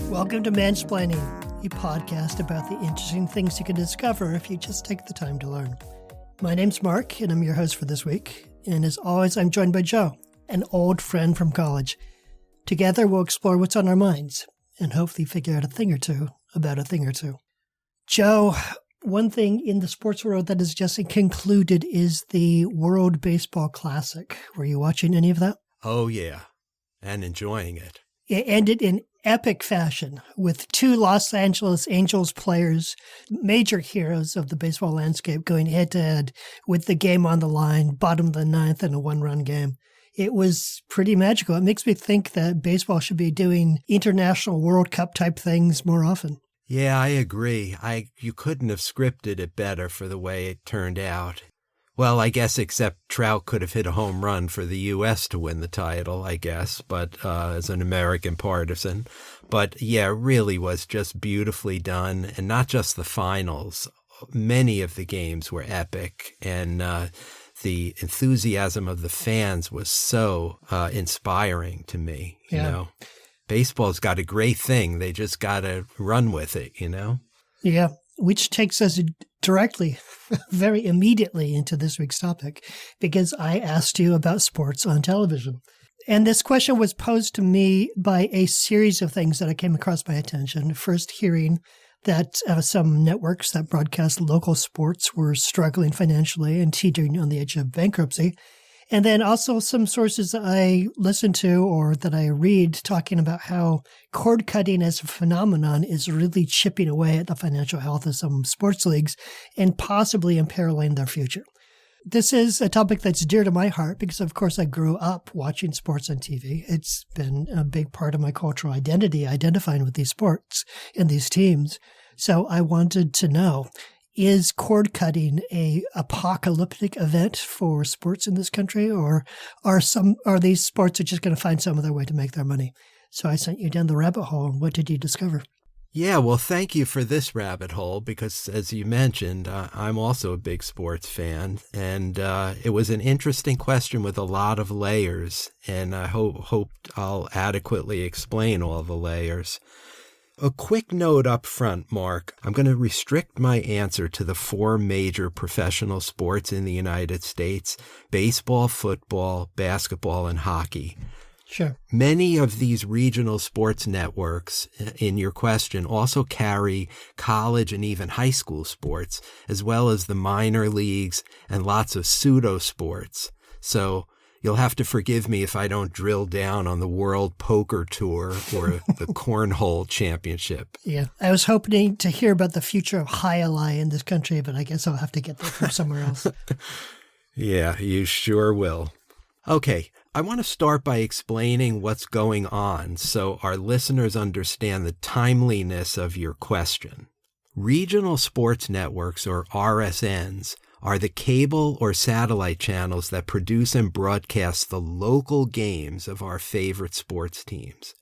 Welcome to Mansplaining, a podcast about the interesting things you can discover if you just take the time to learn. My name's Mark, and I'm your host for this week. And as always, I'm joined by Joe, an old friend from college. Together, we'll explore what's on our minds and hopefully figure out a thing or two about a thing or two. Joe, one thing in the sports world that is just concluded is the World Baseball Classic. Were you watching any of that? Oh, yeah, and enjoying it. It ended in epic fashion with two Los Angeles Angels players, major heroes of the baseball landscape, going head-to-head with the game on the line, bottom of the ninth in a one-run game. It was pretty magical. It makes me think that baseball should be doing international World Cup type things more often. Yeah, I agree. You couldn't have scripted it better for the way it turned out. Well, I guess except Trout could have hit a home run for the U.S. to win the title, I guess, but as an American partisan. But yeah, it really was just beautifully done. And not just the finals. Many of the games were epic. And the enthusiasm of the fans was so inspiring to me, you know. Baseball's got a great thing. They just got to run with it, you know. Yeah, which takes us directly, very immediately into this week's topic, because I asked you about sports on television. And this question was posed to me by a series of things that I came across my attention. First, hearing that some networks that broadcast local sports were struggling financially and teetering on the edge of bankruptcy. And then also some sources that I listen to or that I read talking about how cord cutting as a phenomenon is really chipping away at the financial health of some sports leagues and possibly imperiling their future. This is a topic that's dear to my heart because, of course, I grew up watching sports on TV. It's been a big part of my cultural identity, identifying with these sports and these teams. So I wanted to know, is cord cutting a apocalyptic event for sports in this country, or are these sports just going to find some other way to make their money? So I sent you down the rabbit hole. And what did you discover? Yeah, well, thank you for this rabbit hole because, as you mentioned, I'm also a big sports fan, and it was an interesting question with a lot of layers, and I hope I'll adequately explain all the layers. A quick note up front, Mark. I'm going to restrict my answer to the four major professional sports in the United States: baseball, football, basketball, and hockey. Sure. Many of these regional sports networks, in your question, also carry college and even high school sports, as well as the minor leagues and lots of pseudo sports. So you'll have to forgive me if I don't drill down on the World Poker Tour or the Cornhole Championship. Yeah, I was hoping to hear about the future of high-a-lie in this country, but I guess I'll have to get that from somewhere else. Yeah, you sure will. Okay, I want to start by explaining what's going on so our listeners understand the timeliness of your question. Regional sports networks, or RSNs, are the cable or satellite channels that produce and broadcast the local games of our favorite sports teams.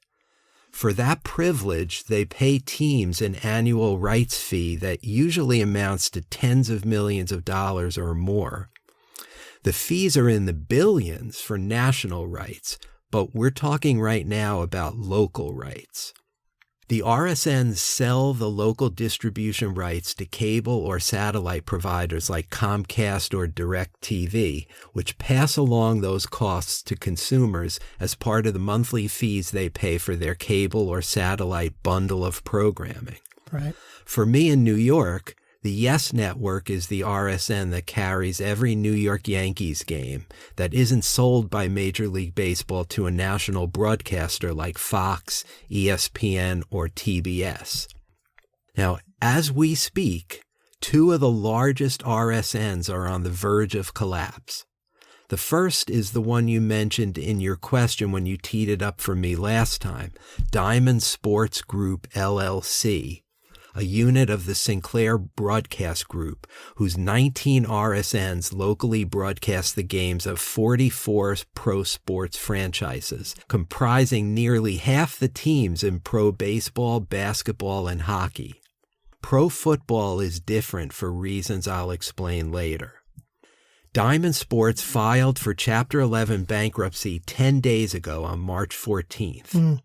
For that privilege, they pay teams an annual rights fee that usually amounts to tens of millions of dollars or more. The fees are in the billions for national rights, but we're talking right now about local rights. The RSNs sell the local distribution rights to cable or satellite providers like Comcast or DirecTV, which pass along those costs to consumers as part of the monthly fees they pay for their cable or satellite bundle of programming. Right. For me in New York, the Yes Network is the RSN that carries every New York Yankees game that isn't sold by Major League Baseball to a national broadcaster like Fox, ESPN, or TBS. Now, as we speak, two of the largest RSNs are on the verge of collapse. The first is the one you mentioned in your question when you teed it up for me last time, Diamond Sports Group, LLC, a unit of the Sinclair Broadcast Group, whose 19 RSNs locally broadcast the games of 44 pro sports franchises, comprising nearly half the teams in pro baseball, basketball, and hockey. Pro football is different for reasons I'll explain later. Diamond Sports filed for Chapter 11 bankruptcy 10 days ago on March 14th.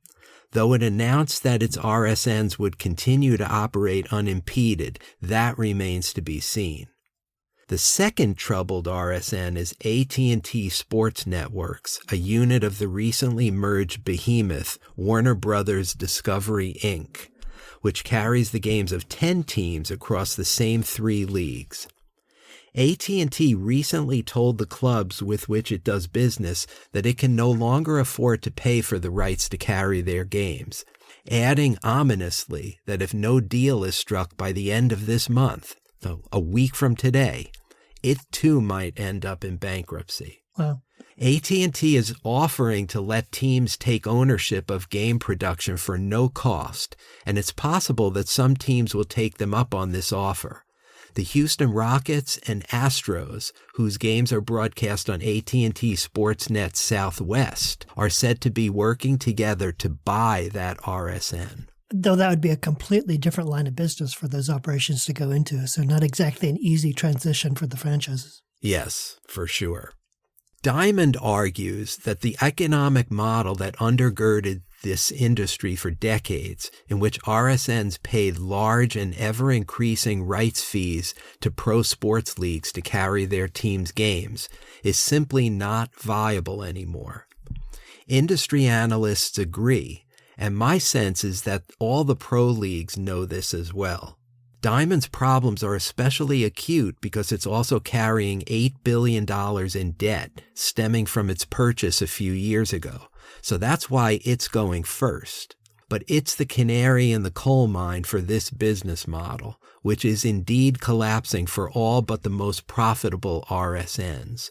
Though it announced that its RSNs would continue to operate unimpeded, that remains to be seen. The second troubled RSN is AT&T Sports Networks, a unit of the recently merged behemoth Warner Bros. Discovery, Inc., which carries the games of 10 teams across the same 3 leagues. AT&T recently told the clubs with which it does business that it can no longer afford to pay for the rights to carry their games, adding ominously that if no deal is struck by the end of this month, a week from today, it too might end up in bankruptcy. Wow. AT&T is offering to let teams take ownership of game production for no cost, and it's possible that some teams will take them up on this offer. The Houston Rockets and Astros, whose games are broadcast on AT&T Sportsnet Southwest, are said to be working together to buy that RSN. Though that would be a completely different line of business for those operations to go into, so not exactly an easy transition for the franchises. Yes, for sure. Diamond argues that the economic model that undergirded this industry for decades, in which RSNs paid large and ever-increasing rights fees to pro sports leagues to carry their teams' games, is simply not viable anymore. Industry analysts agree, and my sense is that all the pro leagues know this as well. Diamond's problems are especially acute because it's also carrying $8 billion in debt stemming from its purchase a few years ago. So that's why it's going first. But it's the canary in the coal mine for this business model, which is indeed collapsing for all but the most profitable RSNs.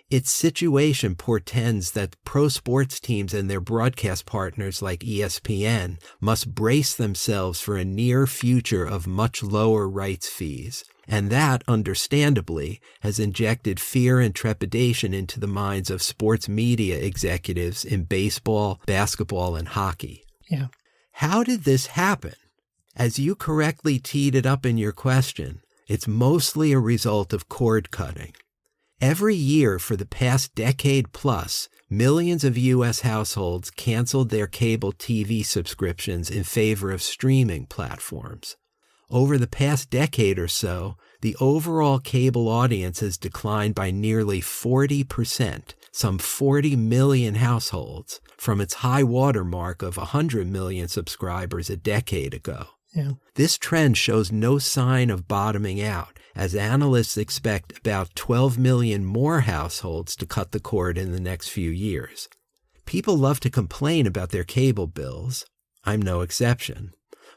Its situation portends that pro sports teams and their broadcast partners like ESPN must brace themselves for a near future of much lower rights fees. And that, understandably, has injected fear and trepidation into the minds of sports media executives in baseball, basketball, and hockey. Yeah. How did this happen? As you correctly teed it up in your question, it's mostly a result of cord cutting. Every year for the past decade plus, millions of U.S. households canceled their cable TV subscriptions in favor of streaming platforms. Over the past decade or so, the overall cable audience has declined by nearly 40%, some 40 million households, from its high water mark of 100 million subscribers a decade ago. Yeah. This trend shows no sign of bottoming out, as analysts expect about 12 million more households to cut the cord in the next few years. People love to complain about their cable bills. I'm no exception.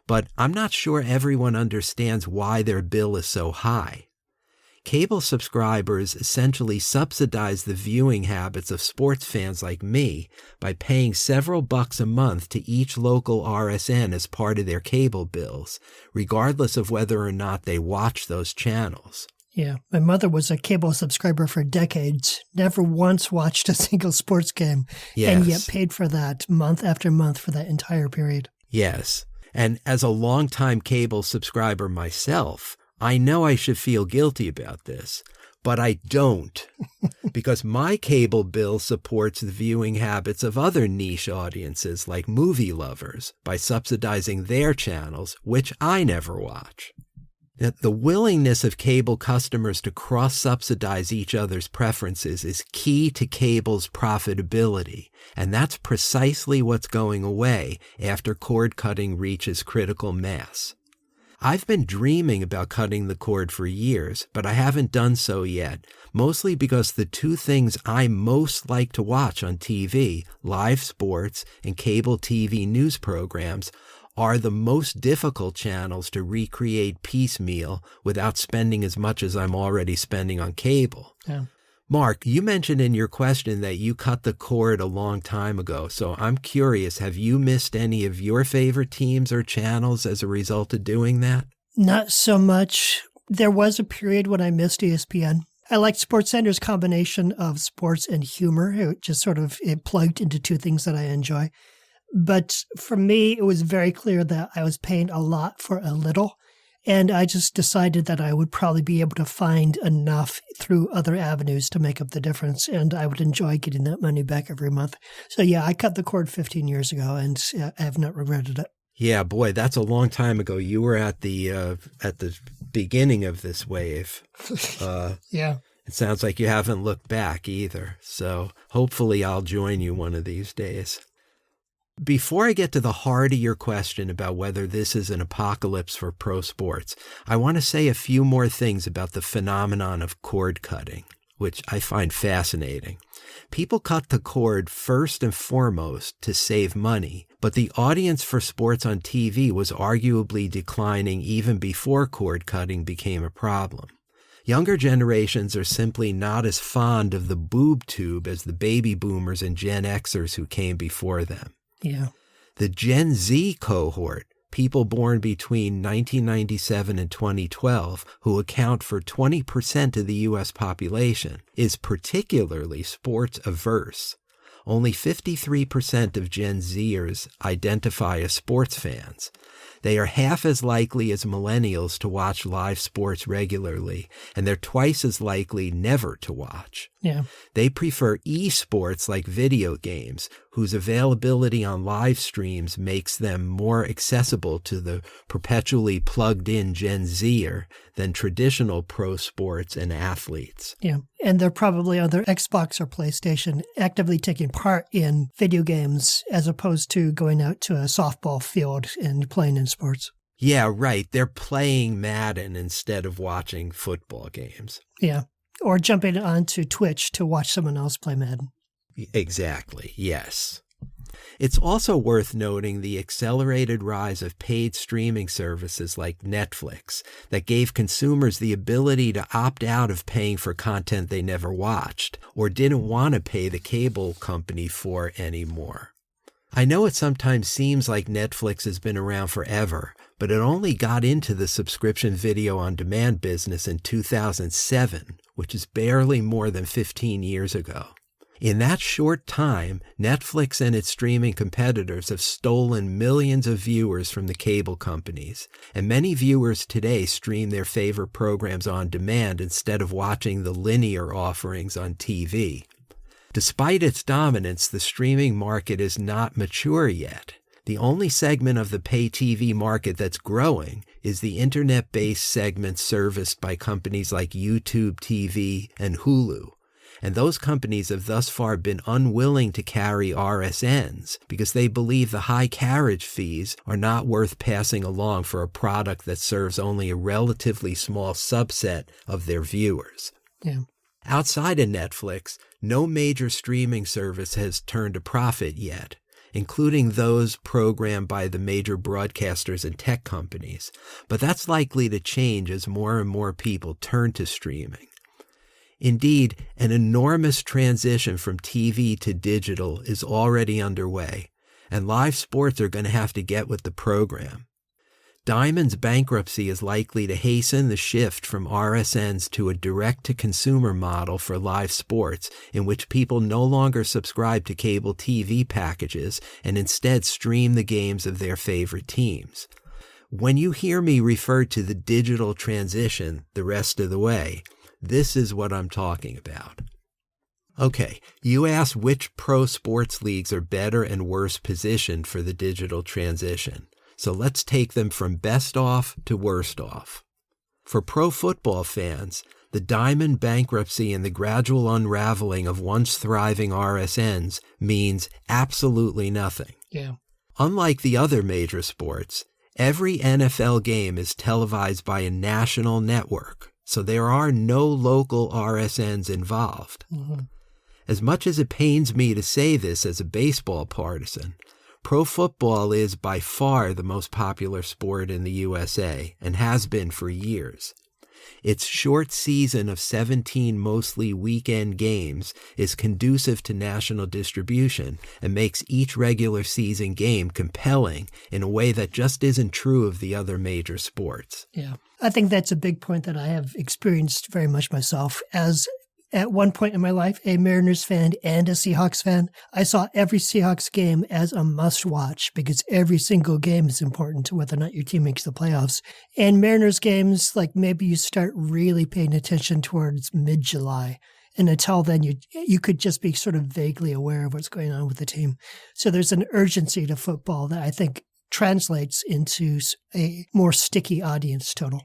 But I'm not sure everyone understands why their bill is so high. Cable subscribers essentially subsidize the viewing habits of sports fans like me by paying several bucks a month to each local RSN as part of their cable bills, regardless of whether or not they watch those channels. Yeah. My mother was a cable subscriber for decades, never once watched a single sports game, and yet paid for that month after month for that entire period. Yes. And as a longtime cable subscriber myself, I know I should feel guilty about this, but I don't, because my cable bill supports the viewing habits of other niche audiences like movie lovers by subsidizing their channels, which I never watch. Now, the willingness of cable customers to cross-subsidize each other's preferences is key to cable's profitability, and that's precisely what's going away after cord cutting reaches critical mass. I've been dreaming about cutting the cord for years, but I haven't done so yet, mostly because the two things I most like to watch on TV, live sports and cable TV news programs, are the most difficult channels to recreate piecemeal without spending as much as I'm already spending on cable. Yeah. Mark, you mentioned in your question that you cut the cord a long time ago, so I'm curious, have you missed any of your favorite teams or channels as a result of doing that? Not so much. There was a period when I missed ESPN. I liked SportsCenter's combination of sports and humor. It just it plugged into two things that I enjoy. But for me, it was very clear that I was paying a lot for a little. And I just decided that I would probably be able to find enough through other avenues to make up the difference. And I would enjoy getting that money back every month. So yeah, I cut the cord 15 years ago and I have not regretted it. Yeah, boy, that's a long time ago. You were at the beginning of this wave. Yeah. It sounds like you haven't looked back either. So hopefully I'll join you one of these days. Before I get to the heart of your question about whether this is an apocalypse for pro sports, I want to say a few more things about the phenomenon of cord cutting, which I find fascinating. People cut the cord first and foremost to save money, but the audience for sports on TV was arguably declining even before cord cutting became a problem. Younger generations are simply not as fond of the boob tube as the baby boomers and Gen Xers who came before them. Yeah. The Gen Z cohort, people born between 1997 and 2012, who account for 20% of the U.S. population, is particularly sports averse. Only 53% of Gen Zers identify as sports fans. They are half as likely as millennials to watch live sports regularly, and they're twice as likely never to watch. Yeah. They prefer esports like video games, whose availability on live streams makes them more accessible to the perpetually plugged-in Gen Zer than traditional pro sports and athletes. Yeah. And they're probably on their Xbox or PlayStation actively taking part in video games as opposed to going out to a softball field and playing in sports. Yeah, right. They're playing Madden instead of watching football games. Yeah. Or jumping onto Twitch to watch someone else play Madden. Exactly, yes. It's also worth noting the accelerated rise of paid streaming services like Netflix that gave consumers the ability to opt out of paying for content they never watched or didn't want to pay the cable company for anymore. I know it sometimes seems like Netflix has been around forever, but it only got into the subscription video on demand business in 2007, which is barely more than 15 years ago. In that short time, Netflix and its streaming competitors have stolen millions of viewers from the cable companies, and many viewers today stream their favorite programs on demand instead of watching the linear offerings on TV. Despite its dominance, the streaming market is not mature yet. The only segment of the pay TV market that's growing is the internet-based segment serviced by companies like YouTube TV and Hulu. And those companies have thus far been unwilling to carry RSNs because they believe the high carriage fees are not worth passing along for a product that serves only a relatively small subset of their viewers. Yeah. Outside of Netflix, no major streaming service has turned a profit yet, including those programmed by the major broadcasters and tech companies. But that's likely to change as more and more people turn to streaming. Indeed, an enormous transition from TV to digital is already underway, and live sports are going to have to get with the program. Diamond's bankruptcy is likely to hasten the shift from RSNs to a direct-to-consumer model for live sports in which people no longer subscribe to cable TV packages and instead stream the games of their favorite teams. When you hear me refer to the digital transition the rest of the way, this is what I'm talking about. Okay, you asked which pro sports leagues are better and worse positioned for the digital transition. So let's take them from best off to worst off. For pro football fans, the Diamond bankruptcy and the gradual unraveling of once thriving RSNs means absolutely nothing. Yeah. Unlike the other major sports, every NFL game is televised by a national network, so there are no local RSNs involved. Mm-hmm. As much as it pains me to say this as a baseball partisan, pro football is by far the most popular sport in the USA and has been for years. Its short season of 17 mostly weekend games is conducive to national distribution and makes each regular season game compelling in a way that just isn't true of the other major sports. Yeah. I think that's a big point that I have experienced very much myself. As at one point in my life a Mariners fan and a Seahawks fan. I saw every Seahawks game as a must-watch because every single game is important to whether or not your team makes the playoffs. And Mariners games, like maybe you start really paying attention towards mid-July. And until then, you could just be sort of vaguely aware of what's going on with the team. So there's an urgency to football that I think translates into a more sticky audience total.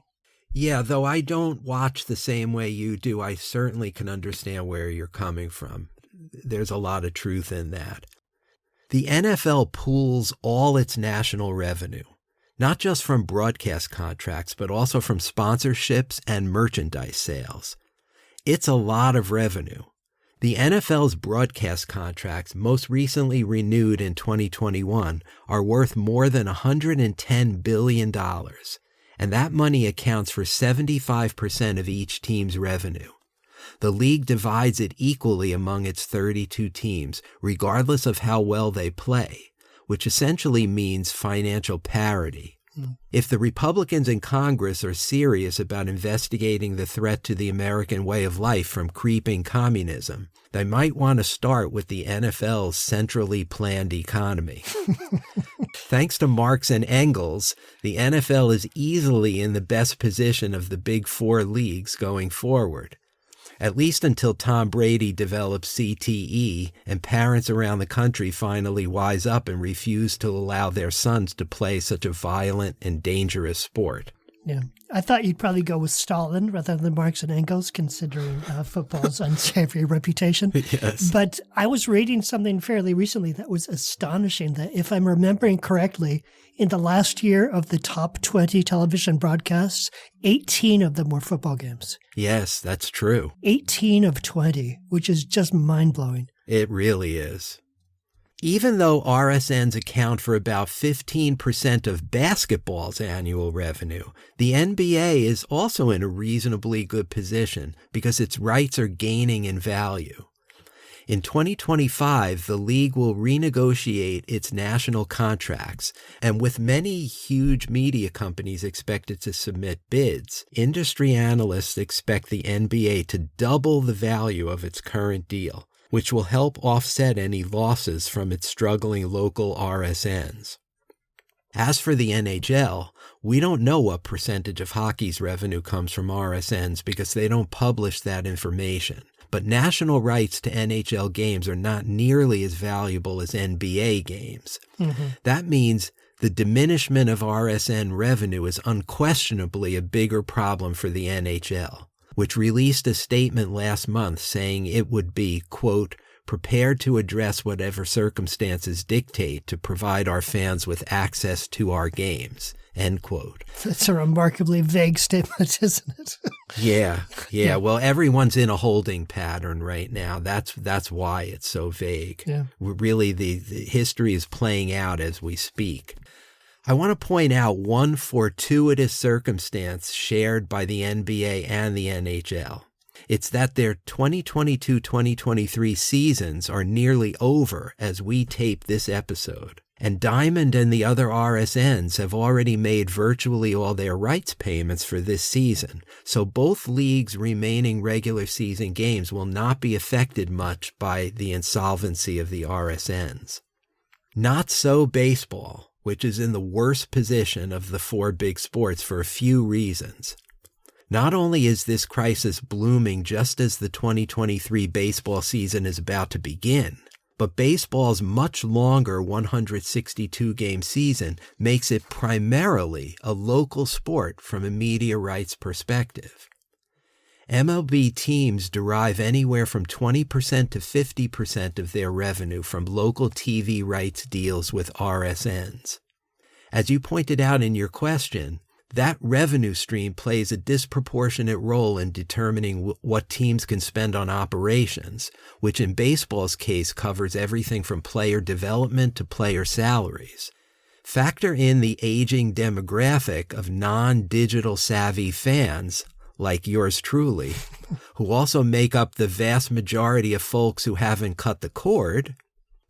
Yeah, though I don't watch the same way you do, I certainly can understand where you're coming from. There's a lot of truth in that. The NFL pools all its national revenue, not just from broadcast contracts, but also from sponsorships and merchandise sales. It's a lot of revenue. The NFL's broadcast contracts, most recently renewed in 2021, are worth more than $110 billion. And that money accounts for 75% of each team's revenue. The league divides it equally among its 32 teams, regardless of how well they play, which essentially means financial parity. If the Republicans in Congress are serious about investigating the threat to the American way of life from creeping communism, they might want to start with the NFL's centrally planned economy. Thanks to Marx and Engels, the NFL is easily in the best position of the big four leagues going forward, at least until Tom Brady develops CTE and parents around the country finally wise up and refuse to allow their sons to play such a violent and dangerous sport. Yeah. I thought you'd probably go with Stalin rather than Marx and Engels, considering football's unsavory reputation. Yes. But I was reading something fairly recently that was astonishing, that if I'm remembering correctly, in the last year of the top 20 television broadcasts, 18 of them were football games. Yes, that's true. 18 of 20, which is just mind-blowing. It really is. Even though RSNs account for about 15% of basketball's annual revenue, the NBA is also in a reasonably good position because its rights are gaining in value. In 2025, the league will renegotiate its national contracts, and with many huge media companies expected to submit bids, industry analysts expect the NBA to double the value of its current deal, which will help offset any losses from its struggling local RSNs. As for the NHL, we don't know what percentage of hockey's revenue comes from RSNs because they don't publish that information. But national rights to NHL games are not nearly as valuable as NBA games. Mm-hmm. That means the diminishment of RSN revenue is unquestionably a bigger problem for the NHL, which released a statement last month saying it would be, quote, prepared to address whatever circumstances dictate to provide our fans with access to our games, end quote. That's a remarkably vague statement, isn't it? Yeah. Well, everyone's in a holding pattern right now. That's why it's so vague. Yeah. Really, the history is playing out as we speak. I want to point out one fortuitous circumstance shared by the NBA and the NHL. It's that their 2022-2023 seasons are nearly over as we tape this episode. And Diamond and the other RSNs have already made virtually all their rights payments for this season, so both leagues' remaining regular season games will not be affected much by the insolvency of the RSNs. Not so baseball, which is in the worst position of the four big sports for a few reasons. Not only is this crisis blooming just as the 2023 baseball season is about to begin, but baseball's much longer 162-game season makes it primarily a local sport from a media rights perspective. MLB teams derive anywhere from 20% to 50% of their revenue from local TV rights deals with RSNs. As you pointed out in your question, that revenue stream plays a disproportionate role in determining what teams can spend on operations, which in baseball's case covers everything from player development to player salaries. Factor in the aging demographic of non-digital savvy fans, like yours truly, who also make up the vast majority of folks who haven't cut the cord.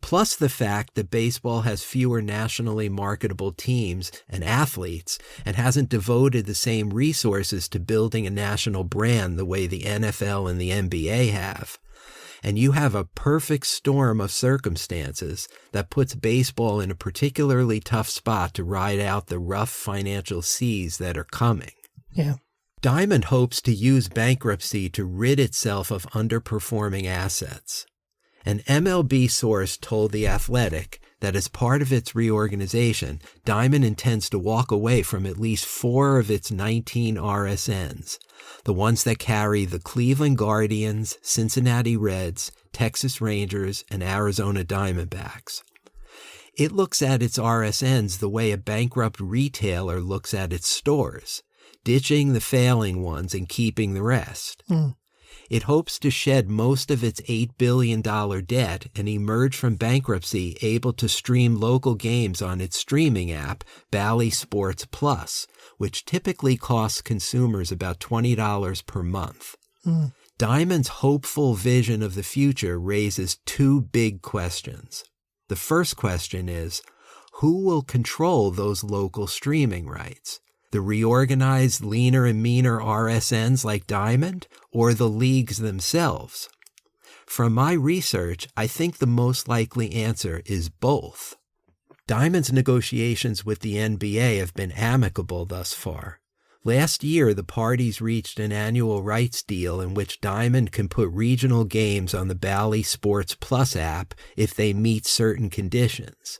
plus the fact that baseball has fewer nationally marketable teams and athletes and hasn't devoted the same resources to building a national brand the way the NFL and the NBA have. And you have a perfect storm of circumstances that puts baseball in a particularly tough spot to ride out the rough financial seas that are coming. Yeah. Diamond hopes to use bankruptcy to rid itself of underperforming assets. An MLB source told The Athletic that as part of its reorganization, Diamond intends to walk away from at least 4 of its 19 RSNs, the ones that carry the Cleveland Guardians, Cincinnati Reds, Texas Rangers, and Arizona Diamondbacks. It looks at its RSNs the way a bankrupt retailer looks at its stores, ditching the failing ones and keeping the rest. It hopes to shed most of its $8 billion debt and emerge from bankruptcy able to stream local games on its streaming app, Bally Sports Plus, which typically costs consumers about $20 per month. Diamond's hopeful vision of the future raises 2 big questions. The first question is, who will control those local streaming rights? The reorganized, leaner and meaner RSNs like Diamond, or the leagues themselves? From my research, I think the most likely answer is both. Diamond's negotiations with the NBA have been amicable thus far. Last year, the parties reached an annual rights deal in which Diamond can put regional games on the Bally Sports Plus app if they meet certain conditions.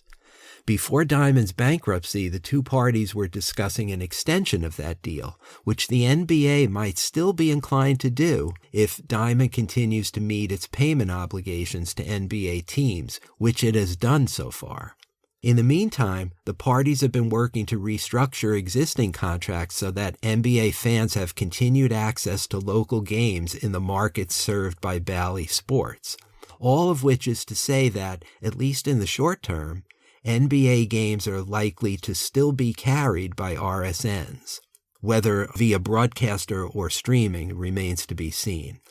Before Diamond's bankruptcy, the 2 parties were discussing an extension of that deal, which the NBA might still be inclined to do if Diamond continues to meet its payment obligations to NBA teams, which it has done so far. In the meantime, the parties have been working to restructure existing contracts so that NBA fans have continued access to local games in the markets served by Bally Sports, all of which is to say that, at least in the short term, NBA games are likely to still be carried by RSNs. Whether via broadcaster or streaming remains to be seen.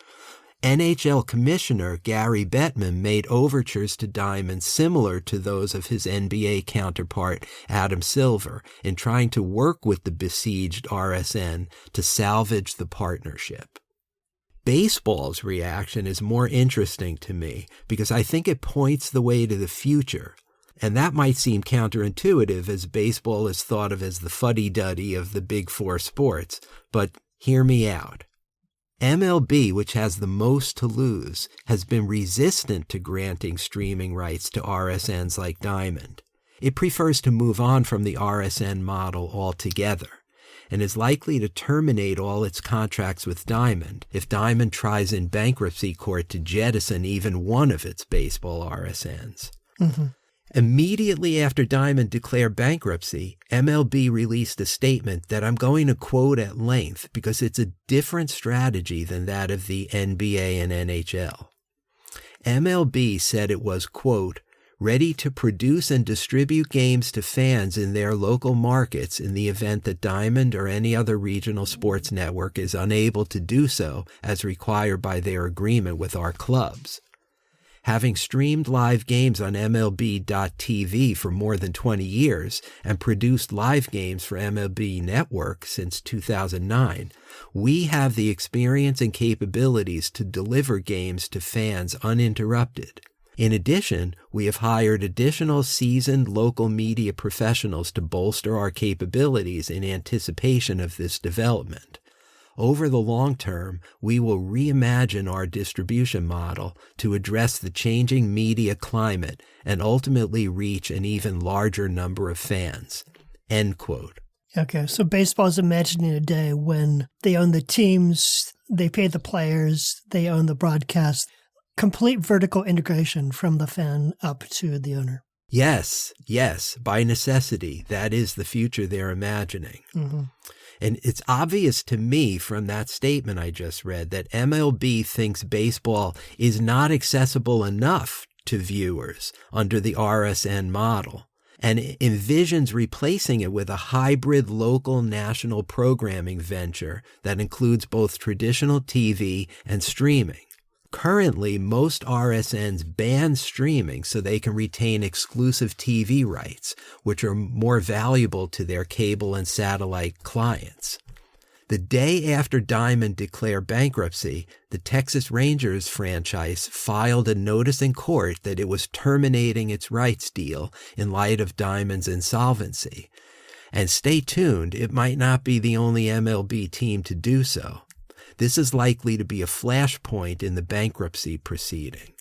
NHL Commissioner Gary Bettman made overtures to Diamond similar to those of his NBA counterpart Adam Silver in trying to work with the besieged RSN to salvage the partnership. Baseball's reaction is more interesting to me because I think it points the way to the future. And that might seem counterintuitive as baseball is thought of as the fuddy-duddy of the big 4 sports, but hear me out. MLB, which has the most to lose, has been resistant to granting streaming rights to RSNs like Diamond. It prefers to move on from the RSN model altogether, and is likely to terminate all its contracts with Diamond if Diamond tries in bankruptcy court to jettison even one of its baseball RSNs. Immediately after Diamond declared bankruptcy, MLB released a statement that I'm going to quote at length because it's a different strategy than that of the NBA and NHL. MLB said it was, quote, ready to produce and distribute games to fans in their local markets in the event that Diamond or any other regional sports network is unable to do so as required by their agreement with our clubs. Having streamed live games on MLB.TV for more than 20 years and produced live games for MLB Network since 2009, we have the experience and capabilities to deliver games to fans uninterrupted. In addition, we have hired additional seasoned local media professionals to bolster our capabilities in anticipation of this development. Over the long term, we will reimagine our distribution model to address the changing media climate and ultimately reach an even larger number of fans. End quote. Okay, so baseball is imagining a day when they own the teams, they pay the players, they own the broadcast, complete vertical integration from the fan up to the owner. Yes, by necessity, that is the future they're imagining. And it's obvious to me from that statement I just read that MLB thinks baseball is not accessible enough to viewers under the RSN model and envisions replacing it with a hybrid local national programming venture that includes both traditional TV and streaming. Currently, most RSNs ban streaming so they can retain exclusive TV rights, which are more valuable to their cable and satellite clients. The day after Diamond declared bankruptcy, the Texas Rangers franchise filed a notice in court that it was terminating its rights deal in light of Diamond's insolvency. And stay tuned, it might not be the only MLB team to do so. This is likely to be a flashpoint in the bankruptcy proceeding.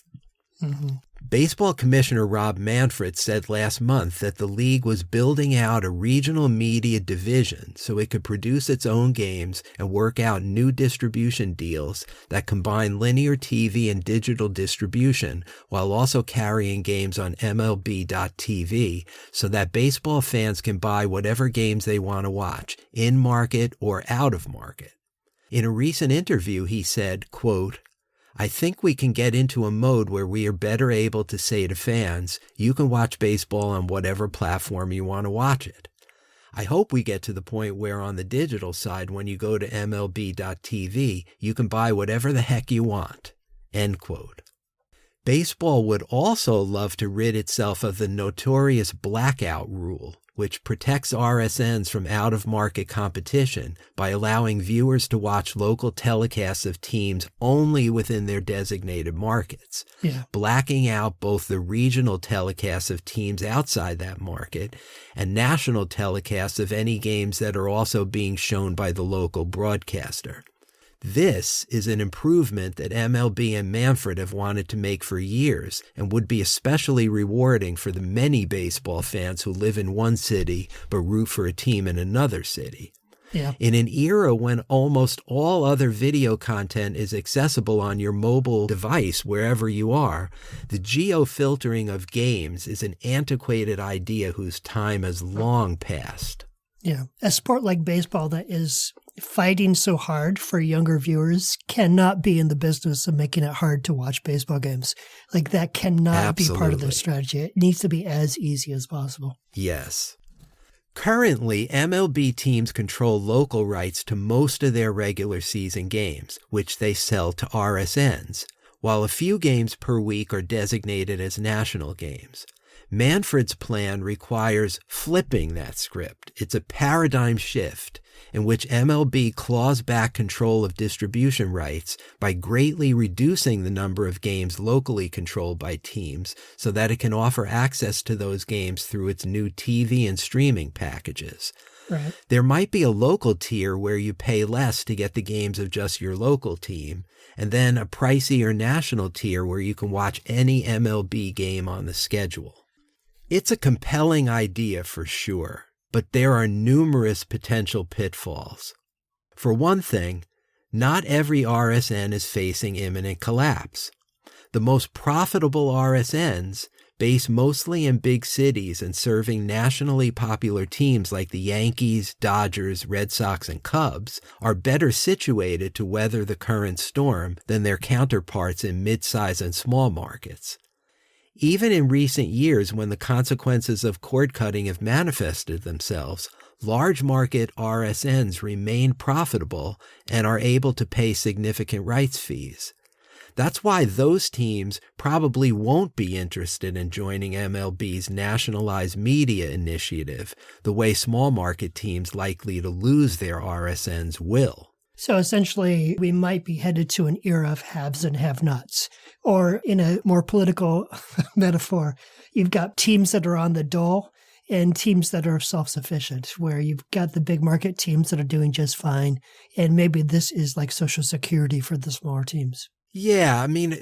Mm-hmm. Baseball Commissioner Rob Manfred said last month that the league was building out a regional media division so it could produce its own games and work out new distribution deals that combine linear TV and digital distribution while also carrying games on MLB.tv so that baseball fans can buy whatever games they want to watch, in market or out of market. In a recent interview, he said, quote, "I think we can get into a mode where we are better able to say to fans, you can watch baseball on whatever platform you want to watch it. I hope we get to the point where on the digital side, when you go to MLB.tv, you can buy whatever the heck you want." End quote. Baseball would also love to rid itself of the notorious blackout rule, which protects RSNs from out-of-market competition by allowing viewers to watch local telecasts of teams only within their designated markets, blacking out both the regional telecasts of teams outside that market and national telecasts of any games that are also being shown by the local broadcaster. This is an improvement that MLB and Manfred have wanted to make for years and would be especially rewarding for the many baseball fans who live in one city but root for a team in another city. Yeah. In an era when almost all other video content is accessible on your mobile device wherever you are, the geo-filtering of games is an antiquated idea whose time has long passed. Yeah. A sport like baseball that is fighting so hard for younger viewers cannot be in the business of making it hard to watch baseball games. Like, that cannot be part of their strategy. It needs to be as easy as possible. Yes. Currently, MLB teams control local rights to most of their regular season games, which they sell to RSNs, while a few games per week are designated as national games. Manfred's plan requires flipping that script. It's a paradigm shift in which MLB claws back control of distribution rights by greatly reducing the number of games locally controlled by teams so that it can offer access to those games through its new TV and streaming packages. Right. There might be a local tier where you pay less to get the games of just your local team, and then a pricier national tier where you can watch any MLB game on the schedule. It's a compelling idea for sure, but there are numerous potential pitfalls. For one thing, not every RSN is facing imminent collapse. The most profitable RSNs, based mostly in big cities and serving nationally popular teams like the Yankees, Dodgers, Red Sox, and Cubs, are better situated to weather the current storm than their counterparts in mid-size and small markets. Even in recent years, when the consequences of cord cutting have manifested themselves, large market RSNs remain profitable and are able to pay significant rights fees. That's why those teams probably won't be interested in joining MLB's nationalized media initiative, the way small market teams likely to lose their RSNs will. So essentially, we might be headed to an era of haves and have-nots. Or in a more political metaphor, you've got teams that are on the dole and teams that are self-sufficient, where you've got the big market teams that are doing just fine. And maybe this is like Social Security for the smaller teams. Yeah, I mean,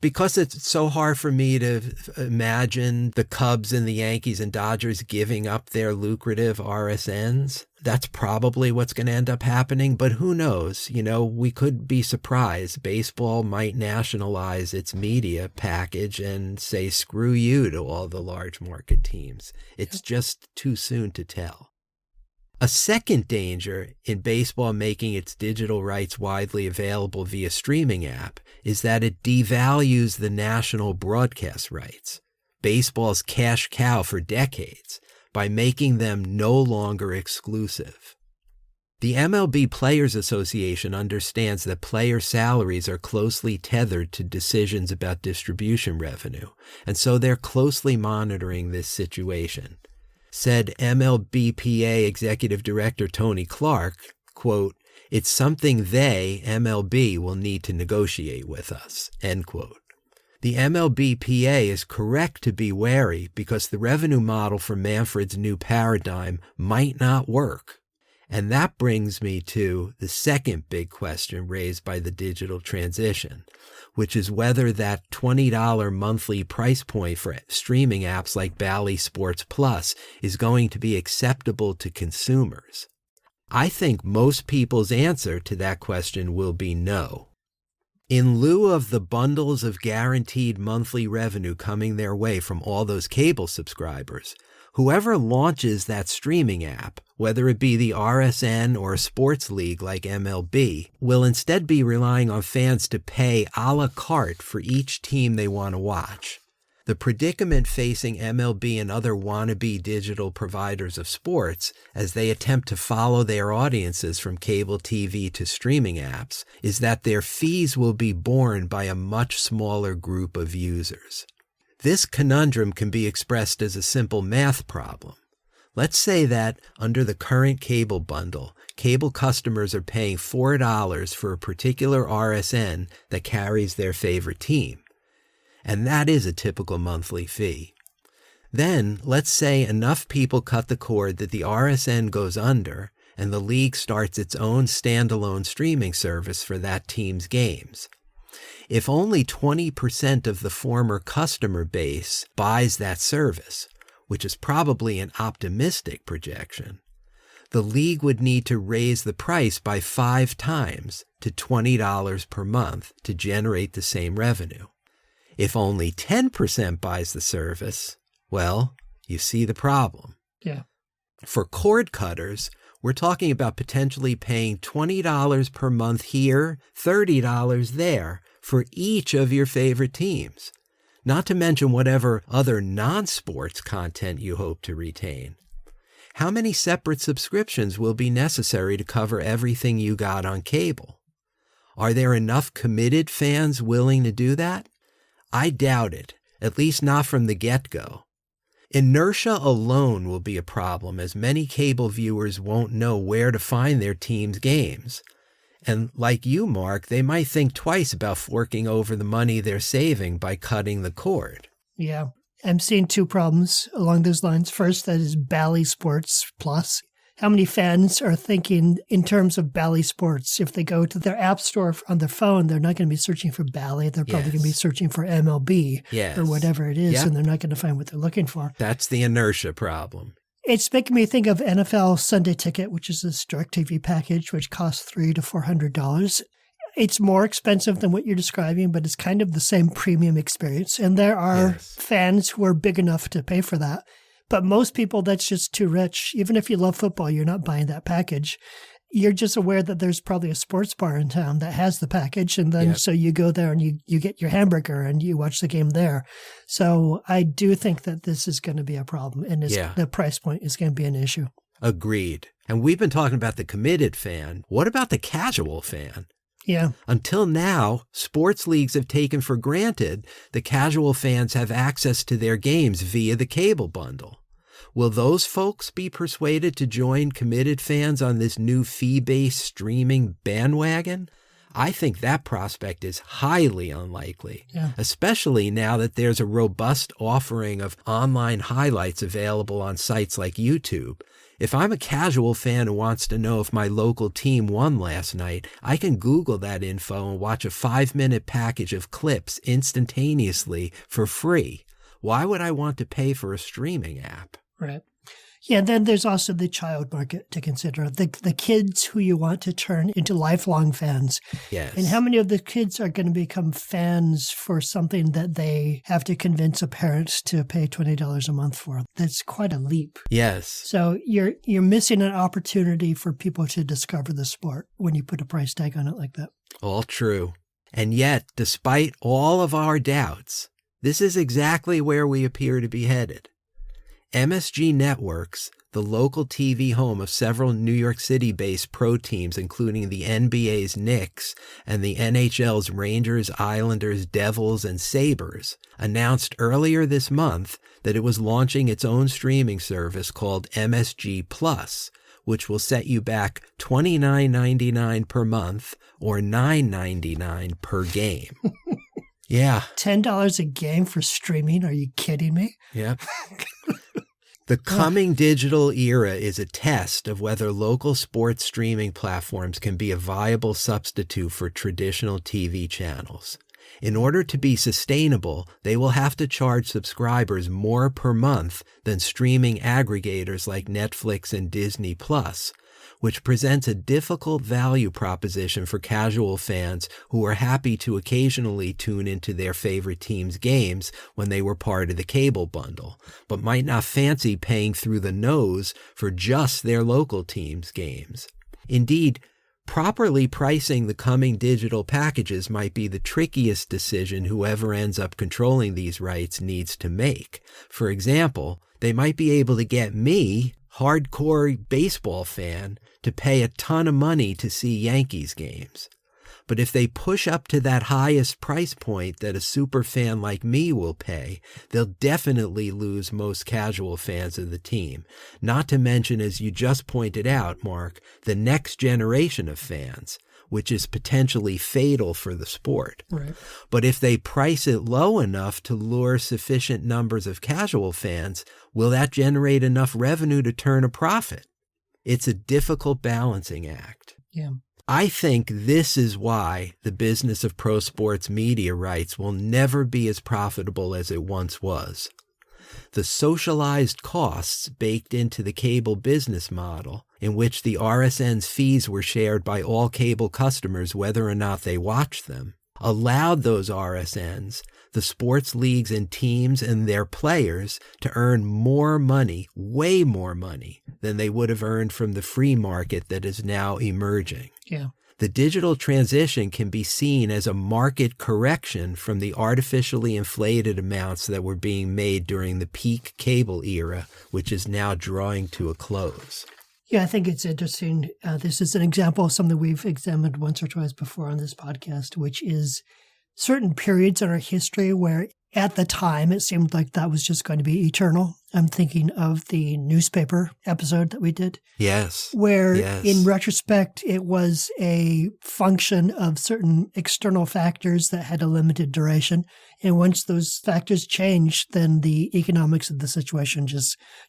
because it's so hard for me to imagine the Cubs and the Yankees and Dodgers giving up their lucrative RSNs. That's probably what's going to end up happening, but who knows? You know, we could be surprised. Baseball might nationalize its media package and say, screw you to all the large market teams. It's just too soon to tell. A second danger in baseball making its digital rights widely available via streaming app is that it devalues the national broadcast rights, baseball's cash cow for decades, by making them no longer exclusive. The MLB Players Association understands that player salaries are closely tethered to decisions about distribution revenue, and so they're closely monitoring this situation. Said MLBPA Executive Director Tony Clark, quote, "It's something they, MLB, will need to negotiate with us," end quote. The MLBPA is correct to be wary because the revenue model for Manfred's new paradigm might not work. And that brings me to the second big question raised by the digital transition, which is whether that $20 monthly price point for streaming apps like Bally Sports Plus is going to be acceptable to consumers. I think most people's answer to that question will be no. In lieu of the bundles of guaranteed monthly revenue coming their way from all those cable subscribers, whoever launches that streaming app, whether it be the RSN or a sports league like MLB, will instead be relying on fans to pay a la carte for each team they want to watch. The predicament facing MLB and other wannabe digital providers of sports as they attempt to follow their audiences from cable TV to streaming apps is that their fees will be borne by a much smaller group of users. This conundrum can be expressed as a simple math problem. Let's say that under the current cable bundle, cable customers are paying $4 for a particular RSN that carries their favorite team. And that is a typical monthly fee. Then, let's say enough people cut the cord that the RSN goes under and the league starts its own standalone streaming service for that team's games. If only 20% of the former customer base buys that service, which is probably an optimistic projection, the league would need to raise the price by 5 times to $20 per month to generate the same revenue. If only 10% buys the service, well, you see the problem. Yeah. For cord cutters, we're talking about potentially paying $20 per month here, $30 there for each of your favorite teams, not to mention whatever other non-sports content you hope to retain. How many separate subscriptions will be necessary to cover everything you got on cable? Are there enough committed fans willing to do that? I doubt it, at least not from the get-go. Inertia alone will be a problem as many cable viewers won't know where to find their team's games. And like you, Mark, they might think twice about forking over the money they're saving by cutting the cord. Yeah. I'm seeing 2 problems along those lines. First, that is Bally Sports Plus. How many fans are thinking in terms of Bally Sports? If they go to their app store on their phone, they're not going to be searching for Bally. They're probably going to be searching for MLB or whatever it is, and they're not going to find what they're looking for. That's the inertia problem. It's making me think of NFL Sunday Ticket, which is this DirecTV package, which costs $300 to $400. It's more expensive than what you're describing, but it's kind of the same premium experience. And there are fans who are big enough to pay for that. But most people, that's just too rich. Even if you love football, you're not buying that package. You're just aware that there's probably a sports bar in town that has the package. And then so you go there and you get your hamburger and you watch the game there. So I do think that this is going to be a problem. And the price point is going to be an issue. Agreed. And we've been talking about the committed fan. What about the casual fan? Yeah. Until now, sports leagues have taken for granted the casual fans have access to their games via the cable bundle. Will those folks be persuaded to join committed fans on this new fee-based streaming bandwagon? I think that prospect is highly unlikely, especially now that there's a robust offering of online highlights available on sites like YouTube. If I'm a casual fan who wants to know if my local team won last night, I can Google that info and watch a 5-minute package of clips instantaneously for free. Why would I want to pay for a streaming app? Right. Yeah, then there's also the child market to consider, the kids who you want to turn into lifelong fans. Yes. And how many of the kids are going to become fans for something that they have to convince a parent to pay $20 a month for? That's quite a leap. Yes. So you're missing an opportunity for people to discover the sport when you put a price tag on it like that. All true. And yet, despite all of our doubts, this is exactly where we appear to be headed. MSG Networks, the local TV home of several New York City-based pro teams, including the NBA's Knicks and the NHL's Rangers, Islanders, Devils, and Sabres, announced earlier this month that it was launching its own streaming service called MSG Plus, which will set you back $29.99 per month or $9.99 per game. Yeah. $10 a game for streaming? Are you kidding me? Yep. The coming digital era is a test of whether local sports streaming platforms can be a viable substitute for traditional TV channels. In order to be sustainable, they will have to charge subscribers more per month than streaming aggregators like Netflix and Disney Plus, which presents a difficult value proposition for casual fans who are happy to occasionally tune into their favorite team's games when they were part of the cable bundle, but might not fancy paying through the nose for just their local team's games. Indeed, properly pricing the coming digital packages might be the trickiest decision whoever ends up controlling these rights needs to make. For example, they might be able to get me, hardcore baseball fan, to pay a ton of money to see Yankees games. But if they push up to that highest price point that a super fan like me will pay, they'll definitely lose most casual fans of the team. Not to mention, as you just pointed out, Mark, the next generation of fans, which is potentially fatal for the sport. Right. But if they price it low enough to lure sufficient numbers of casual fans, will that generate enough revenue to turn a profit? It's a difficult balancing act. Yeah. I think this is why the business of pro sports media rights will never be as profitable as it once was. The socialized costs baked into the cable business model, in which the RSN's fees were shared by all cable customers whether or not they watched them, allowed those RSNs, the sports leagues and teams and their players, to earn more money, way more money, than they would have earned from the free market that is now emerging. Yeah. The digital transition can be seen as a market correction from the artificially inflated amounts that were being made during the peak cable era, which is now drawing to a close. Yeah, I think it's interesting. This is an example of something we've examined once or twice before on this podcast, which is certain periods in our history where at the time it seemed like that was just going to be eternal. I'm thinking of the newspaper episode that we did. Yes. Where yes. In retrospect, it was a function of certain external factors that had a limited duration. And once those factors change, then the economics of the situation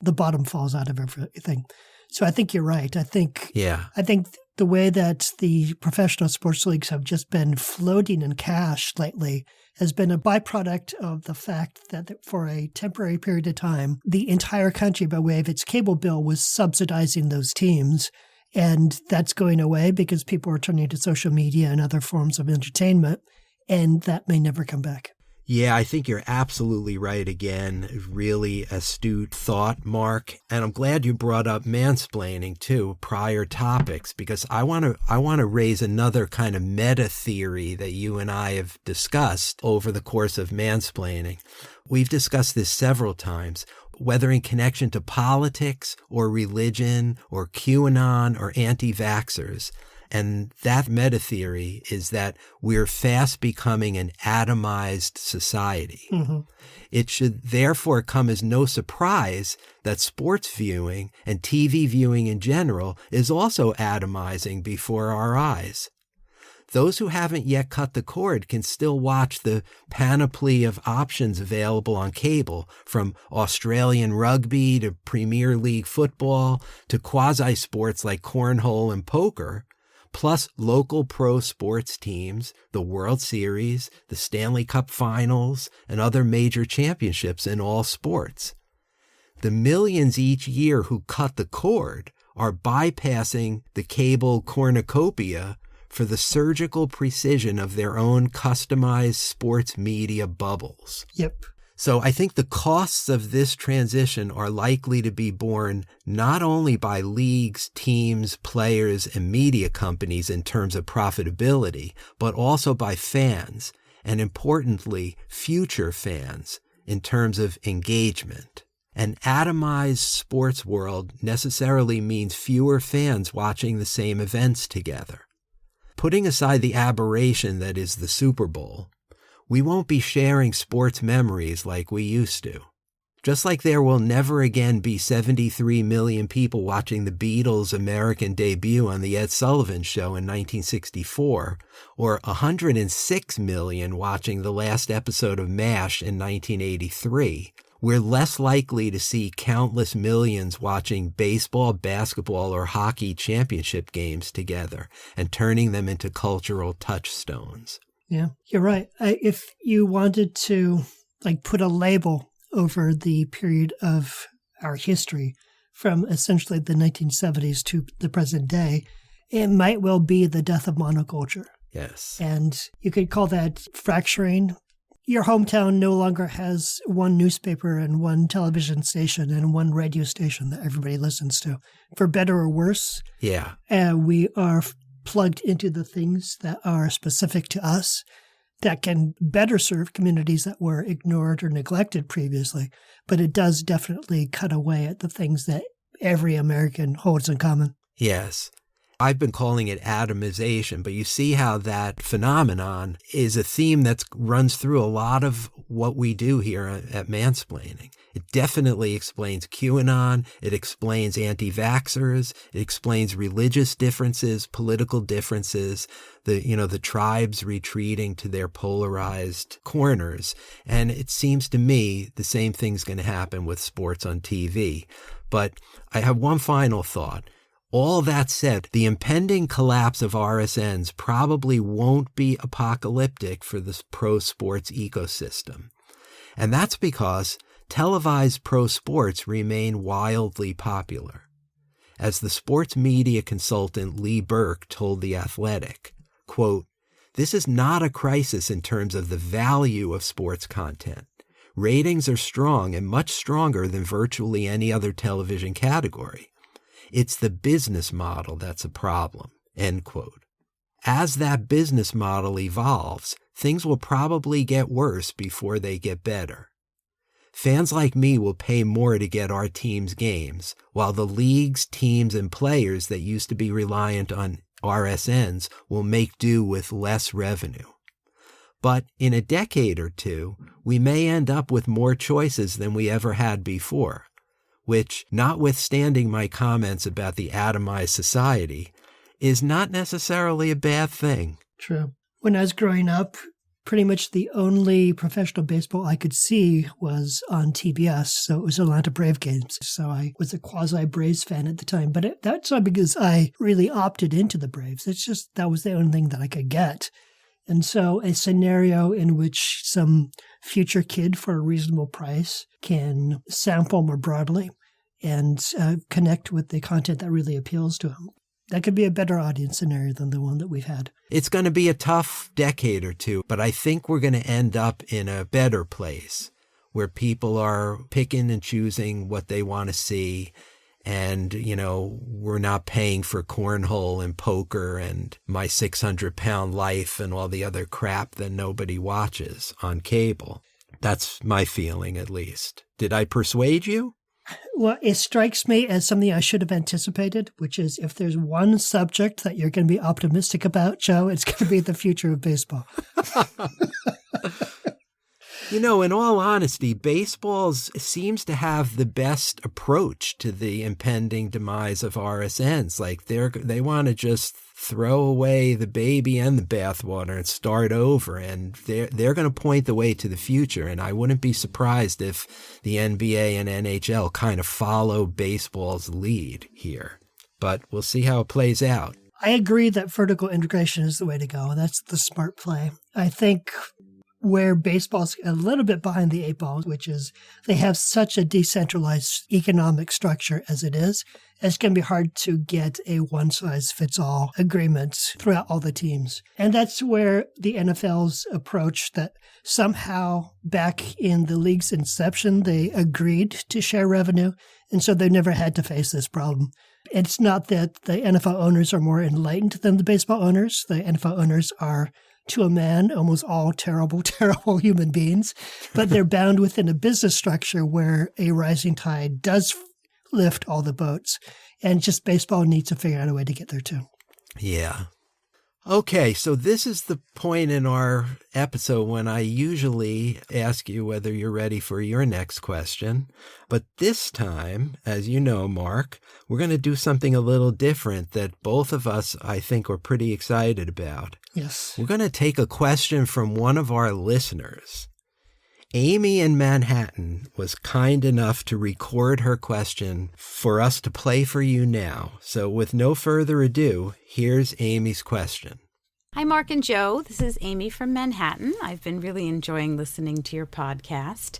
the bottom falls out of everything. So I think you're right. I think the way that the professional sports leagues have just been floating in cash lately has been a byproduct of the fact that for a temporary period of time, the entire country, by way of its cable bill, was subsidizing those teams. And that's going away because people are turning to social media and other forms of entertainment, and that may never come back. Yeah, I think you're absolutely right again. Really astute thought, Mark. And I'm glad you brought up mansplaining too, prior topics, because I want to raise another kind of meta theory that you and I have discussed over the course of mansplaining. We've discussed this several times, whether in connection to politics or religion or QAnon or anti-vaxxers. And that meta theory is that we're fast becoming an atomized society. Mm-hmm. It should therefore come as no surprise that sports viewing and TV viewing in general is also atomizing before our eyes. Those who haven't yet cut the cord can still watch the panoply of options available on cable, from Australian rugby to Premier League football to quasi-sports like cornhole and poker, plus local pro sports teams, the World Series, the Stanley Cup Finals, and other major championships in all sports. The millions each year who cut the cord are bypassing the cable cornucopia for the surgical precision of their own customized sports media bubbles. Yep. So I think the costs of this transition are likely to be borne not only by leagues, teams, players, and media companies in terms of profitability, but also by fans, and importantly, future fans, in terms of engagement. An atomized sports world necessarily means fewer fans watching the same events together. Putting aside the aberration that is the Super Bowl, we won't be sharing sports memories like we used to. Just like there will never again be 73 million people watching the Beatles' American debut on The Ed Sullivan Show in 1964, or 106 million watching the last episode of MASH in 1983, we're less likely to see countless millions watching baseball, basketball, or hockey championship games together and turning them into cultural touchstones. Yeah, you're right. If you wanted to put a label over the period of our history from essentially the 1970s to the present day, it might well be the death of monoculture. Yes. And you could call that fracturing. Your hometown no longer has one newspaper and one television station and one radio station that everybody listens to. For better or worse, yeah, we are plugged into the things that are specific to us that can better serve communities that were ignored or neglected previously. But it does definitely cut away at the things that every American holds in common. Yes. I've been calling it atomization, but you see how that phenomenon is a theme that runs through a lot of what we do here at Mansplaining. It definitely explains QAnon. It explains anti-vaxxers. It explains religious differences, political differences, the tribes retreating to their polarized corners. And it seems to me the same thing's going to happen with sports on TV. But I have one final thought. All that said, the impending collapse of RSNs probably won't be apocalyptic for the pro sports ecosystem. And that's because televised pro sports remain wildly popular. As the sports media consultant Lee Burke told The Athletic, quote, "This is not a crisis in terms of the value of sports content. Ratings are strong and much stronger than virtually any other television category. It's the business model that's a problem," end quote. As that business model evolves, things will probably get worse before they get better. Fans like me will pay more to get our team's games, while the leagues, teams, and players that used to be reliant on RSNs will make do with less revenue. But in a decade or two, we may end up with more choices than we ever had before, which, notwithstanding my comments about the atomized society, is not necessarily a bad thing. True. When I was growing up, pretty much the only professional baseball I could see was on TBS, so it was Atlanta Brave games. So I was a quasi-Braves fan at the time, but that's not because I really opted into the Braves. It's just that was the only thing that I could get. And so a scenario in which some future kid for a reasonable price can sample more broadly and connect with the content that really appeals to him, that could be a better audience scenario than the one that we've had. It's going to be a tough decade or two, but I think we're going to end up in a better place where people are picking and choosing what they want to see. And, we're not paying for cornhole and poker and My 600-Pound Life and all the other crap that nobody watches on cable. That's my feeling, at least. Did I persuade you? Well, it strikes me as something I should have anticipated, which is if there's one subject that you're going to be optimistic about, Joe, it's going to be the future of baseball. In all honesty, baseball seems to have the best approach to the impending demise of RSNs. Like they want to just throw away the baby and the bathwater and start over, and they're going to point the way to the future. And I wouldn't be surprised if the NBA and NHL kind of follow baseball's lead here. But we'll see how it plays out. I agree that vertical integration is the way to go. That's the smart play. I think where baseball's a little bit behind the eight ball, which is they have such a decentralized economic structure as it is, it's going to be hard to get a one-size-fits-all agreement throughout all the teams. And that's where the NFL's approach that somehow back in the league's inception, they agreed to share revenue, and so they've never had to face this problem. It's not that the NFL owners are more enlightened than the baseball owners. The NFL owners are to a man, almost all terrible, terrible human beings, but they're bound within a business structure where a rising tide does lift all the boats. And just baseball needs to figure out a way to get there too. Yeah. Okay, so this is the point in our episode when I usually ask you whether you're ready for your next question. But this time, as you know, Mark, we're going to do something a little different that both of us, I think, are pretty excited about. Yes. We're going to take a question from one of our listeners. Amy in Manhattan was kind enough to record her question for us to play for you now. So with no further ado, here's Amy's question. Hi, Mark and Joe. This is Amy from Manhattan. I've been really enjoying listening to your podcast.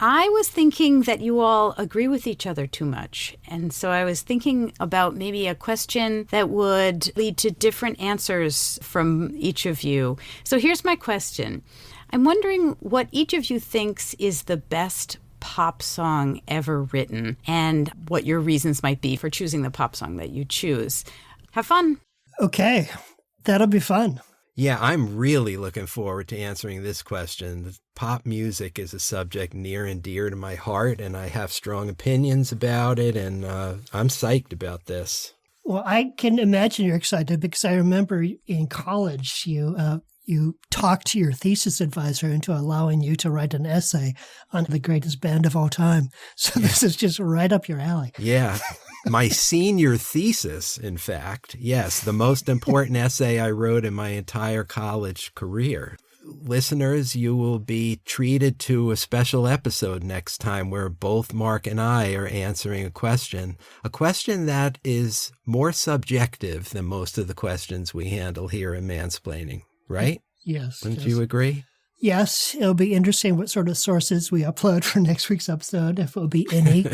I was thinking that you all agree with each other too much. And so I was thinking about maybe a question that would lead to different answers from each of you. So here's my question. I'm wondering what each of you thinks is the best pop song ever written and what your reasons might be for choosing the pop song that you choose. Have fun. Okay, that'll be fun. Yeah, I'm really looking forward to answering this question. Pop music is a subject near and dear to my heart, and I have strong opinions about it, and I'm psyched about this. Well, I can imagine you're excited because I remember in college you talked to your thesis advisor into allowing you to write an essay on the greatest band of all time. So this is just right up your alley. Yeah. My senior thesis, in fact, yes, the most important essay I wrote in my entire college career. Listeners, you will be treated to a special episode next time where both Mark and I are answering a question that is more subjective than most of the questions we handle here in Mansplaining. Right? Yes. Wouldn't you agree? Yes. It'll be interesting what sort of sources we upload for next week's episode, if it'll be any.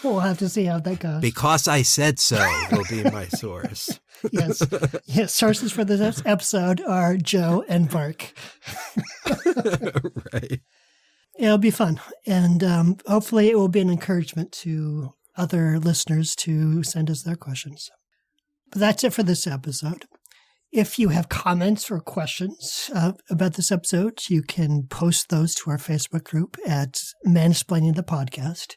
We'll have to see how that goes. Because I said so will be my source. Yes. Yes. Sources for this episode are Joe and Mark. Right. It'll be fun. And hopefully it will be an encouragement to other listeners to send us their questions. But that's it for this episode. If you have comments or questions about this episode, you can post those to our Facebook group at Mansplaining the Podcast.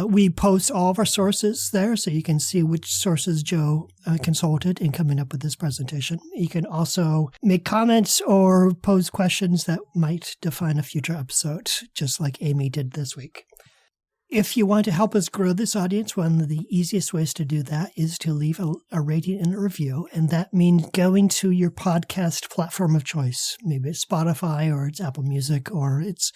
We post all of our sources there, so you can see which sources Joe consulted in coming up with this presentation. You can also make comments or pose questions that might define a future episode, just like Amy did this week. If you want to help us grow this audience, one of the easiest ways to do that is to leave a rating and a review. And that means going to your podcast platform of choice. Maybe it's Spotify or it's Apple Music or it's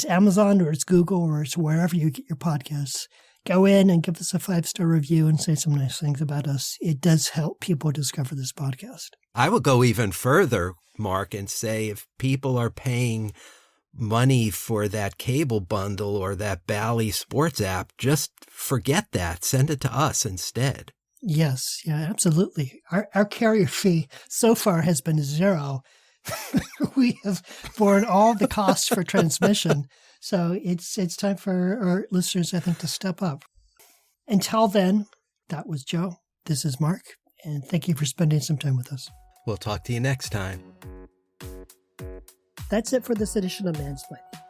Amazon or it's Google or it's wherever you get your podcasts. Go in and give us a 5-star review and say some nice things about us. It does help people discover this podcast. I would go even further, Mark, and say if people are paying money for that cable bundle or that Bally Sports app, just forget that. Send it to us instead. Yes, yeah, absolutely. Our carrier fee so far has been zero. We have borne all the costs for transmission. So it's time for our listeners, I think, to step up. Until then, that was Joe. This is Mark. And thank you for spending some time with us. We'll talk to you next time. That's it for this edition of Mansplaining.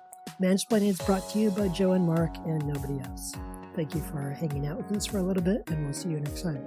Mansplaining is brought to you by Joe and Mark and nobody else. Thank you for hanging out with us for a little bit, and we'll see you next time.